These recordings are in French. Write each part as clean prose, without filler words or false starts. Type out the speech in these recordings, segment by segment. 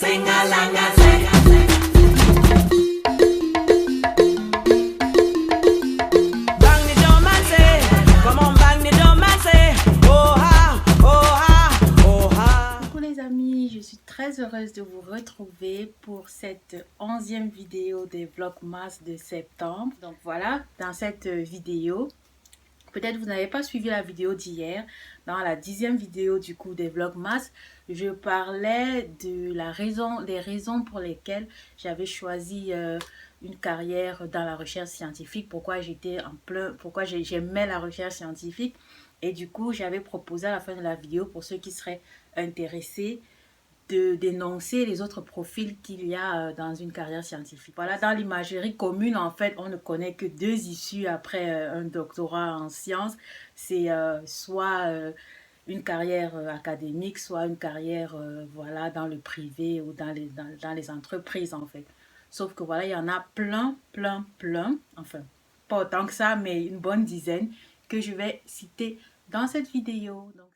Coucou les amis, je suis très heureuse de vous retrouver pour cette 11e vidéo des Vlogmas de septembre. Donc voilà, dans cette vidéo, peut-être vous n'avez pas suivi la vidéo d'hier. Dans la 10e vidéo du coup des Vlogmas, je parlais de des raisons pour lesquelles j'avais choisi une carrière dans la recherche scientifique, pourquoi j'aimais la recherche scientifique. Et du coup, j'avais proposé à la fin de la vidéo, pour ceux qui seraient intéressés, de dénoncer les autres profils qu'il y a dans une carrière scientifique. Voilà, dans l'imagerie commune, en fait, on ne connaît que deux issues après un doctorat en sciences. C'est soit une carrière académique, soit une carrière voilà, dans le privé ou dans les entreprises, en fait. Sauf que voilà, il y en a plein, enfin, pas autant que ça, mais une bonne dizaine que je vais citer dans cette vidéo. Donc,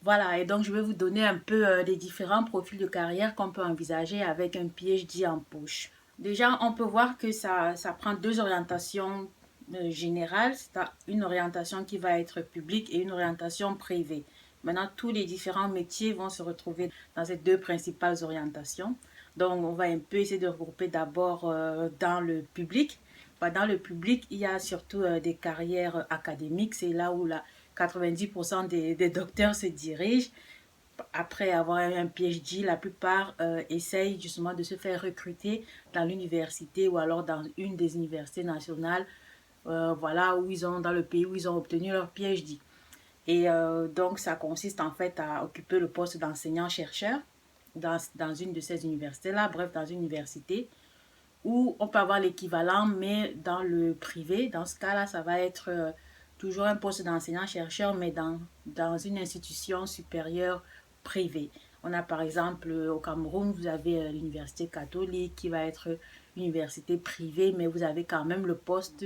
voilà, et donc je vais vous donner un peu les différents profils de carrière qu'on peut envisager avec un PhD en poche. Déjà, on peut voir que ça prend deux orientations générales. C'est une orientation qui va être publique et une orientation privée. Maintenant, tous les différents métiers vont se retrouver dans ces deux principales orientations. Donc, on va un peu essayer de regrouper d'abord dans le public. Dans le public, il y a surtout des carrières académiques. C'est là où 90% des docteurs se dirigent. Après avoir un PhD, la plupart essayent justement de se faire recruter dans l'université ou alors dans une des universités nationales, voilà, dans le pays où ils ont obtenu leur PhD. Et donc, ça consiste en fait à occuper le poste d'enseignant-chercheur dans une de ces universités-là, bref, dans une université, où on peut avoir l'équivalent, mais dans le privé. Dans ce cas-là, ça va être toujours un poste d'enseignant-chercheur, mais dans une institution supérieure privée. On a par exemple au Cameroun, vous avez l'université catholique qui va être université privée, mais vous avez quand même le poste.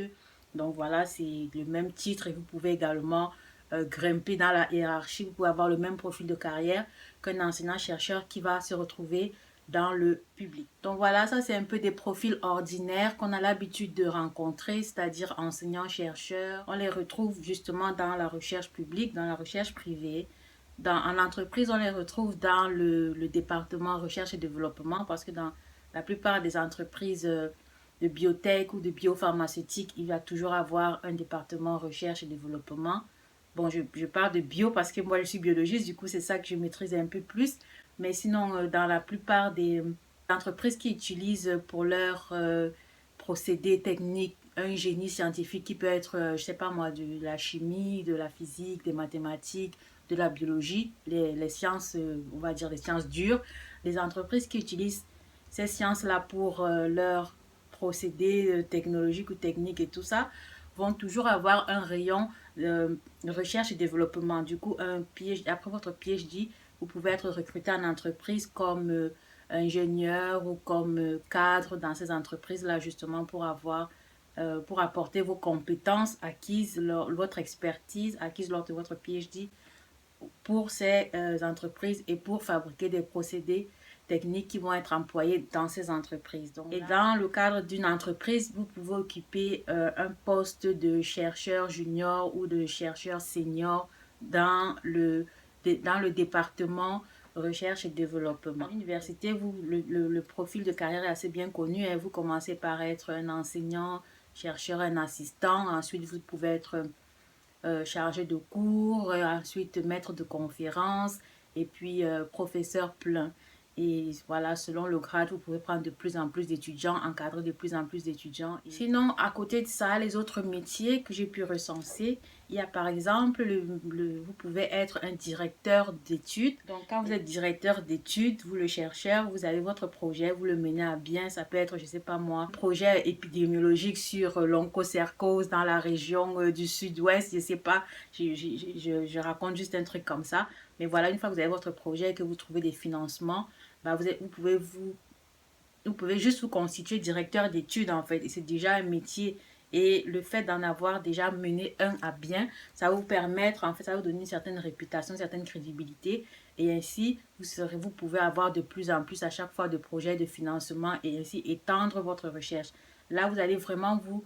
Donc voilà, c'est le même titre et vous pouvez également grimper dans la hiérarchie. Vous pouvez avoir le même profil de carrière qu'un enseignant-chercheur qui va se retrouver dans le public. Donc voilà, ça c'est un peu des profils ordinaires qu'on a l'habitude de rencontrer, c'est-à-dire enseignants-chercheurs. On les retrouve justement dans la recherche publique, dans la recherche privée. En entreprise, on les retrouve dans le département recherche et développement parce que dans la plupart des entreprises de biotech ou de biopharmaceutique, il va toujours avoir un département recherche et développement. Bon, je parle de bio parce que moi je suis biologiste, du coup c'est ça que je maîtrise un peu plus. Mais sinon, dans la plupart des entreprises qui utilisent pour leurs procédés techniques un génie scientifique qui peut être, je ne sais pas moi, de la chimie, de la physique, des mathématiques, de la biologie, les sciences, on va dire les sciences dures, les entreprises qui utilisent ces sciences-là pour leurs procédés technologiques ou techniques et tout ça, vont toujours avoir un rayon de recherche et développement. Du coup, après votre PhD, vous pouvez être recruté en entreprise comme ingénieur ou comme cadre dans ces entreprises-là, justement pour apporter vos compétences acquises, votre expertise acquise lors de votre PhD pour ces entreprises et pour fabriquer des procédés techniques qui vont être employés dans ces entreprises. Donc, et dans le cadre d'une entreprise, vous pouvez occuper un poste de chercheur junior ou de chercheur senior dans le département recherche et développement. À l'université, le profil de carrière est assez bien connu. Et vous commencez par être un enseignant, chercheur, un assistant. Ensuite, vous pouvez être chargé de cours, ensuite maître de conférences et puis professeur plein. Et voilà, selon le grade, vous pouvez prendre de plus en plus d'étudiants, encadrer de plus en plus d'étudiants. Sinon, à côté de ça, les autres métiers que j'ai pu recenser, il y a par exemple, vous pouvez être un directeur d'études. Donc, quand vous êtes directeur d'études, vous le chercheur, vous avez votre projet, vous le menez à bien. Ça peut être, je ne sais pas moi, projet épidémiologique sur l'onchocercose dans la région du sud-ouest. Je ne sais pas, je raconte juste un truc comme ça. Mais voilà, une fois que vous avez votre projet et que vous trouvez des financements, bah vous pouvez juste vous constituer directeur d'études en fait. Et c'est déjà un métier Et le fait d'en avoir déjà mené un à bien, ça va vous permettre, en fait, ça va vous donner une certaine réputation, une certaine crédibilité. Et ainsi, vous pouvez avoir de plus en plus à chaque fois de projets de financement et ainsi étendre votre recherche. Là, vous allez vraiment vous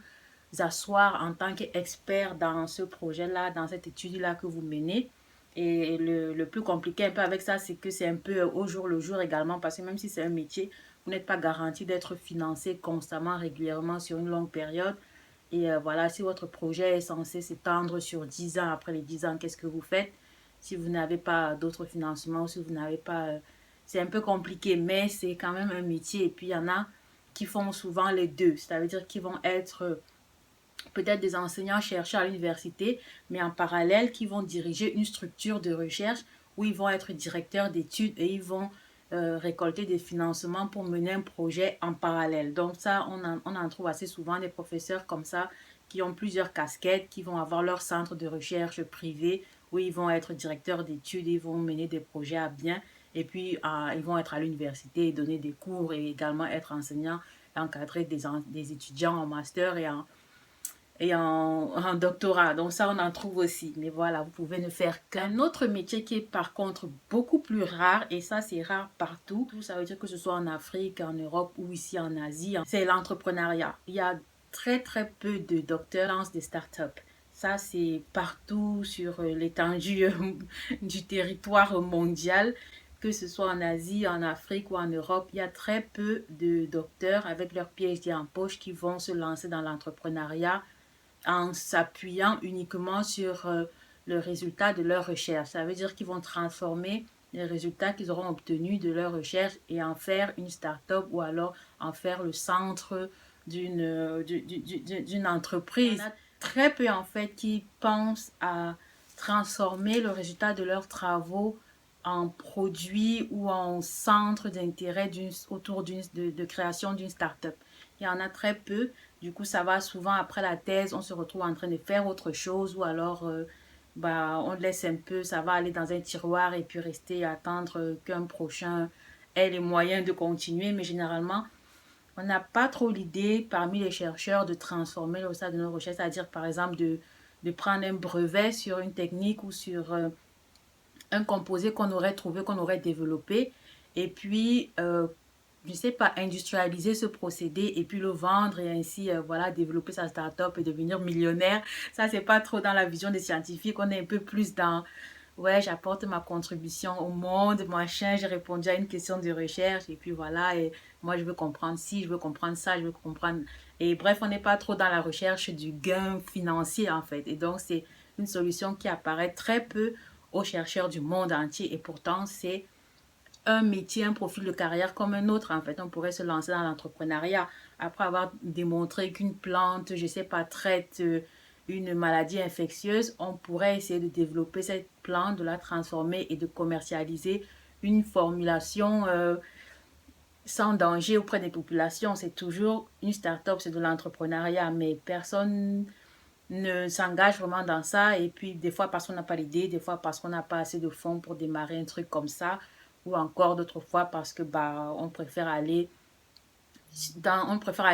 asseoir en tant qu'expert dans ce projet-là, dans cette étude-là que vous menez. Et le plus compliqué un peu avec ça, c'est que c'est un peu au jour le jour également, parce que même si c'est un métier, vous n'êtes pas garanti d'être financé constamment, régulièrement sur une longue période. Et voilà, si votre projet est censé s'étendre sur 10 ans, après les 10 ans, qu'est-ce que vous faites? Si vous n'avez pas d'autres financements, si vous n'avez pas... c'est un peu compliqué, mais c'est quand même un métier. Et puis, il y en a qui font souvent les deux. C'est-à-dire qu'ils vont être peut-être des enseignants-chercheurs à l'université, mais en parallèle, qui vont diriger une structure de recherche où ils vont être directeurs d'études et ils vont récolter des financements pour mener un projet en parallèle. Donc ça, on en trouve assez souvent des professeurs comme ça qui ont plusieurs casquettes, qui vont avoir leur centre de recherche privé où ils vont être directeurs d'études, ils vont mener des projets à bien et puis ils vont être à l'université et donner des cours et également être enseignants et encadrer des étudiants en master et en doctorat. Donc ça, on en trouve aussi. Mais voilà, vous pouvez ne faire qu'un autre métier qui est par contre beaucoup plus rare. Et ça, c'est rare partout. Ça veut dire que ce soit en Afrique, en Europe ou ici en Asie. C'est l'entrepreneuriat. Il y a très très peu de docteurs qui lancent des startups. Ça, c'est partout sur l'étendue du territoire mondial, que ce soit en Asie, en Afrique ou en Europe. Il y a très peu de docteurs avec leur PhD en poche qui vont se lancer dans l'entrepreneuriat en s'appuyant uniquement sur le résultat de leur recherche. Ça veut dire qu'ils vont transformer les résultats qu'ils auront obtenus de leur recherche et en faire une start-up ou alors en faire le centre d'une entreprise. Il y en a très peu en fait qui pensent à transformer le résultat de leurs travaux en produit ou en centre d'intérêt autour de création d'une start-up. Il y en a très peu. Du coup, ça va souvent après la thèse, on se retrouve en train de faire autre chose ou alors on laisse un peu, ça va aller dans un tiroir et puis rester attendre qu'un prochain ait les moyens de continuer. Mais généralement, on n'a pas trop l'idée parmi les chercheurs de transformer le résultat de nos recherches, c'est-à-dire par exemple de prendre un brevet sur une technique ou sur un composé qu'on aurait trouvé, qu'on aurait développé et puis je ne sais pas, industrialiser ce procédé et puis le vendre et ainsi, voilà, développer sa start-up et devenir millionnaire. Ça, c'est pas trop dans la vision des scientifiques. On est un peu plus dans, ouais, j'apporte ma contribution au monde, machin, j'ai répondu à une question de recherche et puis voilà, et moi, je veux comprendre ci, je veux comprendre ça, je veux comprendre. Et bref, on n'est pas trop dans la recherche du gain financier, en fait. Et donc, c'est une solution qui apparaît très peu aux chercheurs du monde entier et pourtant, c'est un métier, un profil de carrière comme un autre. En fait, on pourrait se lancer dans l'entrepreneuriat après avoir démontré qu'une plante, je ne sais pas, traite une maladie infectieuse. On pourrait essayer de développer cette plante, de la transformer et de commercialiser une formulation sans danger auprès des populations. C'est toujours une start-up, c'est de l'entrepreneuriat, mais personne ne s'engage vraiment dans ça. Et puis, des fois, parce qu'on n'a pas l'idée, des fois, parce qu'on n'a pas assez de fonds pour démarrer un truc comme ça, ou encore d'autres fois parce que on préfère aller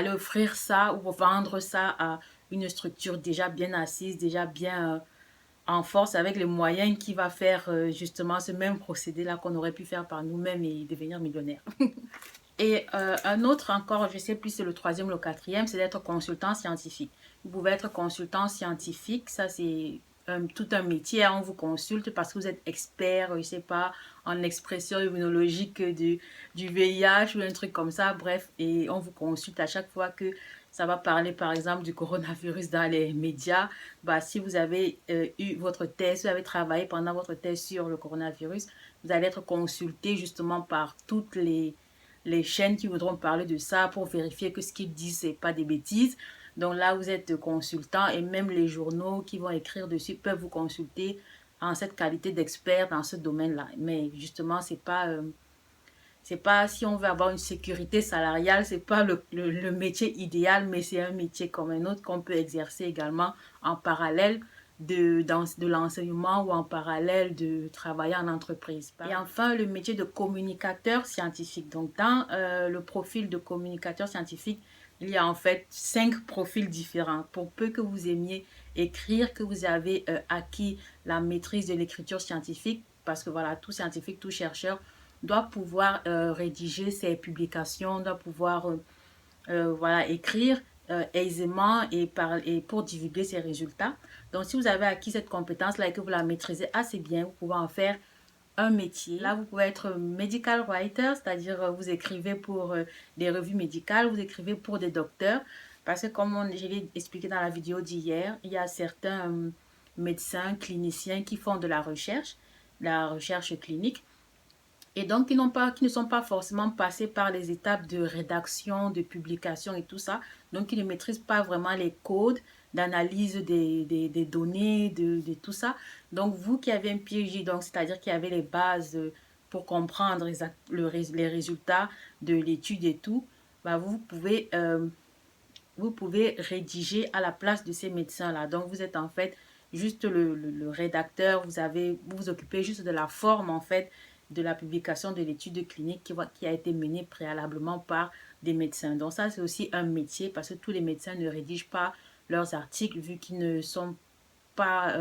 offrir ça ou vendre ça à une structure déjà bien assise, déjà bien en force avec les moyens qui va faire justement ce même procédé-là qu'on aurait pu faire par nous-mêmes et devenir millionnaire. Et un autre encore, je sais plus, c'est le troisième ou le quatrième, c'est d'être consultant scientifique. Vous pouvez être consultant scientifique, ça c'est tout un métier, on vous consulte parce que vous êtes expert, je sais pas, en expression immunologique du VIH ou un truc comme ça, bref, et on vous consulte à chaque fois que ça va parler par exemple du coronavirus dans les médias. Si vous avez eu votre thèse, vous avez travaillé pendant votre thèse sur le coronavirus, vous allez être consulté justement par toutes les chaînes qui voudront parler de ça pour vérifier que ce qu'ils disent, c'est pas des bêtises. Donc là, vous êtes consultant et même les journaux qui vont écrire dessus peuvent vous consulter en cette qualité d'expert dans ce domaine-là. Mais justement, c'est pas si on veut avoir une sécurité salariale, c'est pas le métier idéal, mais c'est un métier comme un autre qu'on peut exercer également en parallèle de l'enseignement ou en parallèle de travailler en entreprise. Et enfin, le métier de communicateur scientifique. Donc, dans le profil de communicateur scientifique, il y a en fait 5 profils différents. Pour peu que vous aimiez écrire, que vous avez acquis la maîtrise de l'écriture scientifique, parce que voilà, tout scientifique, tout chercheur doit pouvoir rédiger ses publications, doit pouvoir voilà, écrire aisément et pour divulguer ses résultats. Donc, si vous avez acquis cette compétence-là et que vous la maîtrisez assez bien, vous pouvez en faire un métier. Là, vous pouvez être medical writer, c'est-à-dire vous écrivez pour des revues médicales, vous écrivez pour des docteurs. Parce que comme je l'ai expliqué dans la vidéo d'hier, il y a certains médecins, cliniciens qui font de la recherche clinique. Et donc, qui ne sont pas forcément passés par les étapes de rédaction, de publication et tout ça. Donc, ils ne maîtrisent pas vraiment les codes d'analyse des données, de tout ça. Donc, vous qui avez un PhD, donc c'est-à-dire qui avez les bases pour comprendre les résultats de l'étude et tout, bah, vous pouvez rédiger à la place de ces médecins-là. Donc, vous êtes en fait juste le rédacteur, vous vous occupez juste de la forme en fait de la publication de l'étude clinique qui a été menée préalablement par des médecins. Donc ça, c'est aussi un métier parce que tous les médecins ne rédigent pas leurs articles vu qu'ils ne sont pas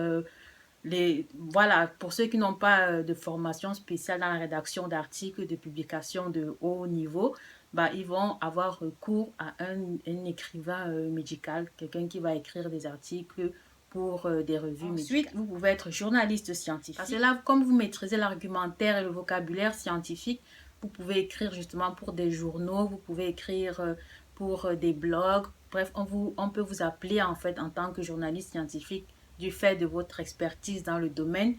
voilà, pour ceux qui n'ont pas de formation spéciale dans la rédaction d'articles, de publications de haut niveau, bah, ils vont avoir recours à un écrivain médical, quelqu'un qui va écrire des articles pour des revues médicales. Ensuite, vous pouvez être journaliste scientifique. Parce que là, comme vous maîtrisez l'argumentaire et le vocabulaire scientifique, vous pouvez écrire justement pour des journaux, vous pouvez écrire pour des blogs. Bref, on peut vous appeler en fait en tant que journaliste scientifique du fait de votre expertise dans le domaine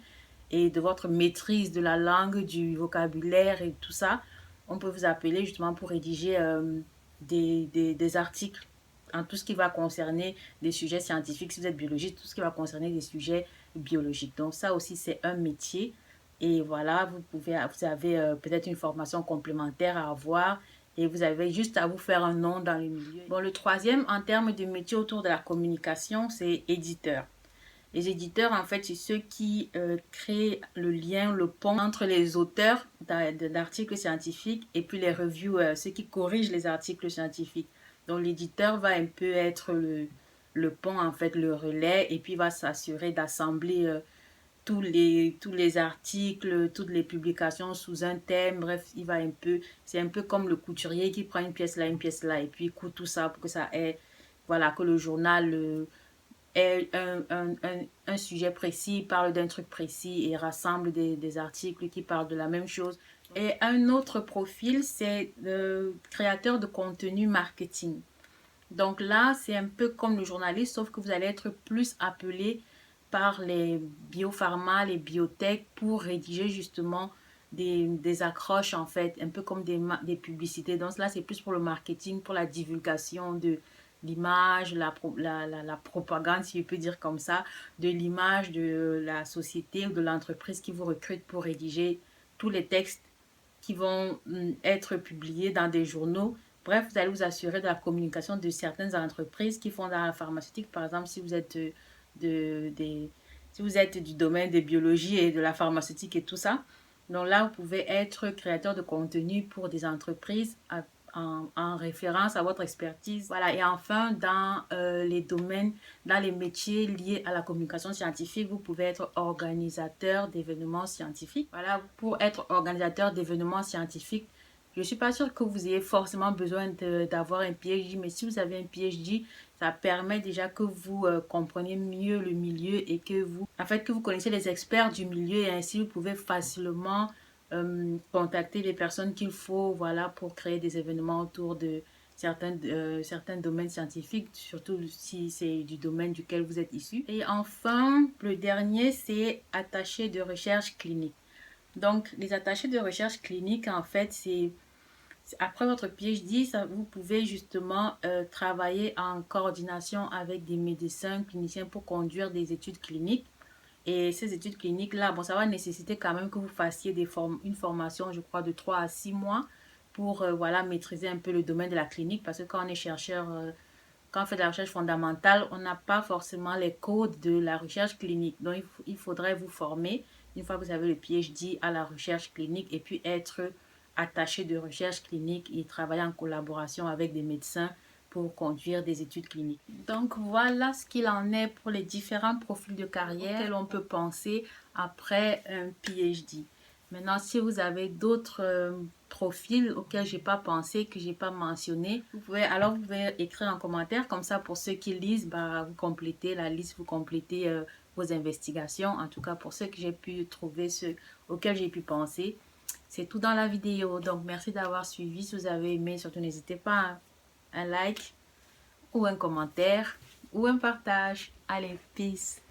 et de votre maîtrise de la langue, vocabulaire et tout ça. On peut vous appeler justement pour rédiger des articles en tout ce qui va concerner des sujets scientifiques. Si vous êtes biologiste, tout ce qui va concerner des sujets biologiques. Donc ça aussi, c'est un métier. Et voilà, vous avez peut-être une formation complémentaire à avoir et vous avez juste à vous faire un nom dans le milieu. Bon, le troisième, en termes de métier autour de la communication, c'est éditeur. Les éditeurs, en fait, c'est ceux qui créent le lien, le pont entre les auteurs d'articles scientifiques et puis les reviewers, ceux qui corrigent les articles scientifiques. Donc, l'éditeur va un peu être le pont, en fait, le relais, et puis va s'assurer d'assembler tous les articles, toutes les publications sous un thème. Bref, c'est un peu comme le couturier qui prend une pièce là, et puis il coud tout ça pour que ça ait, voilà, que le journal est un sujet précis, parle d'un truc précis et rassemble des articles qui parlent de la même chose. Et un autre profil, c'est le créateur de contenu marketing. Donc là, c'est un peu comme le journaliste, sauf que vous allez être plus appelé par les biopharma, les biotech pour rédiger justement des accroches en fait, un peu comme des publicités. Donc là, c'est plus pour le marketing, pour la divulgation de l'image, la propagande, si je peux dire comme ça, de l'image de la société ou de l'entreprise qui vous recrute pour rédiger tous les textes qui vont être publiés dans des journaux. Bref, vous allez vous assurer de la communication de certaines entreprises qui font dans la pharmaceutique. Par exemple, si vous êtes si vous êtes du domaine des biologies et de la pharmaceutique et tout ça. Donc là, vous pouvez être créateur de contenu pour des entreprises en référence à votre expertise. Voilà, et enfin, dans les domaines, dans les métiers liés à la communication scientifique, vous pouvez être organisateur d'événements scientifiques. Voilà, pour être organisateur d'événements scientifiques, je ne suis pas sûre que vous ayez forcément besoin d'avoir un PhD, mais si vous avez un PhD, ça permet déjà que vous compreniez mieux le milieu et que vous connaissez les experts du milieu et ainsi vous pouvez facilement contacter les personnes qu'il faut, voilà, pour créer des événements autour de certains domaines scientifiques, surtout si c'est du domaine duquel vous êtes issu. Et enfin, le dernier, c'est attaché de recherche clinique. Donc, les attachés de recherche clinique, en fait, c'est après votre PhD, vous pouvez justement travailler en coordination avec des médecins, cliniciens pour conduire des études cliniques. Et ces études cliniques-là, bon, ça va nécessiter quand même que vous fassiez une formation, je crois, de 3 à 6 mois pour voilà, maîtriser un peu le domaine de la clinique. Parce que quand on est chercheur, quand on fait de la recherche fondamentale, on n'a pas forcément les codes de la recherche clinique. Donc, il faudrait vous former, une fois que vous avez le PhD, à la recherche clinique et puis être attaché de recherche clinique et travailler en collaboration avec des médecins pour conduire des études cliniques. Donc voilà ce qu'il en est pour les différents profils de carrière auxquels on peut penser après un PhD. Maintenant, si vous avez d'autres profils auxquels j'ai pas pensé, que j'ai pas mentionné, vous pouvez écrire en commentaire, comme ça pour ceux qui lisent, bah, vous complétez la liste, vous complétez vos investigations. En tout cas, pour ceux que j'ai pu trouver, ceux auxquels j'ai pu penser. C'est tout dans la vidéo. Donc, merci d'avoir suivi. Si vous avez aimé, surtout n'hésitez pas à un like ou un commentaire ou un partage. Allez, peace!